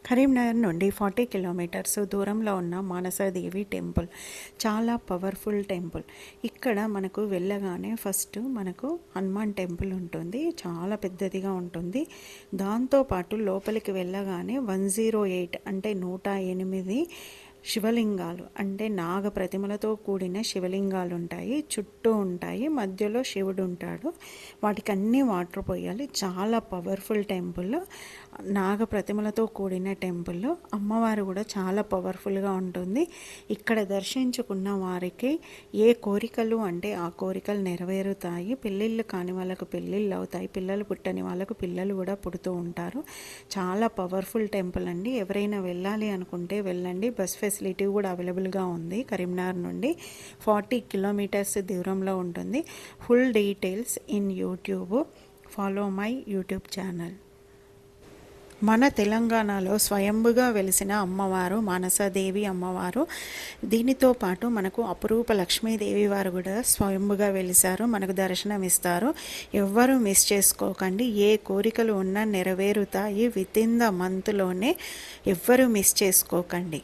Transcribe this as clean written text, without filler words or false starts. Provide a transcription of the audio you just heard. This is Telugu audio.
కరీంనగర్ నుండి 40 కిలోమీటర్స్ దూరంలో ఉన్న మానసాదేవి టెంపుల్ చాలా పవర్ఫుల్ టెంపుల్. ఇక్కడ మనకు వెళ్ళగానే ఫస్ట్ మనకు హనుమాన్ టెంపుల్ ఉంటుంది, చాలా పెద్దదిగా ఉంటుంది. దాంతోపాటు లోపలికి వెళ్ళగానే 108 అంటే 108 శివలింగాలు అంటే నాగ ప్రతిమలతో కూడిన శివలింగాలు ఉంటాయి, చుట్టూ ఉంటాయి, మధ్యలో శివుడు ఉంటాడు. వాటికి అన్నీ వాటర్ పోయాలి. చాలా పవర్ఫుల్ టెంపుల్, నాగ ప్రతిమలతో కూడిన టెంపుల్. అమ్మవారు కూడా చాలా పవర్ఫుల్గా ఉంటుంది. ఇక్కడ దర్శించుకున్న వారికి ఏ కోరికలు అంటే ఆ కోరికలు నెరవేరుతాయి. పెళ్ళిళ్ళు కాని వాళ్ళకు పెళ్ళిళ్ళు అవుతాయి, పిల్లలు పుట్టని వాళ్ళకు పిల్లలు కూడా పుడుతూ ఉంటారు. చాలా పవర్ఫుల్ టెంపుల్ అండి. ఎవరైనా వెళ్ళాలి అనుకుంటే వెళ్ళండి. బస్ ఫెసిలిటీ కూడా అవైలబుల్గా ఉంది. కరీంనగర్ నుండి 40 కిలోమీటర్స్ దూరంలో ఉంటుంది. Full details in YouTube. Follow my YouTube channel. మన తెలంగాణలో స్వయంభుగా వెలిసిన అమ్మవారు మానసాదేవి అమ్మవారు. దీనితో పాటు మనకు అపురూప లక్ష్మీదేవి వారు కూడా స్వయంభుగా వెలిసారు, మనకు దర్శనం ఇస్తారు. ఎవ్వరూ మిస్ చేసుకోకండి. ఏ కోరికలు ఉన్నా నెరవేరుతాయి విత్ ఇన్ ద మంత్లోనే. ఎవ్వరూ మిస్ చేసుకోకండి.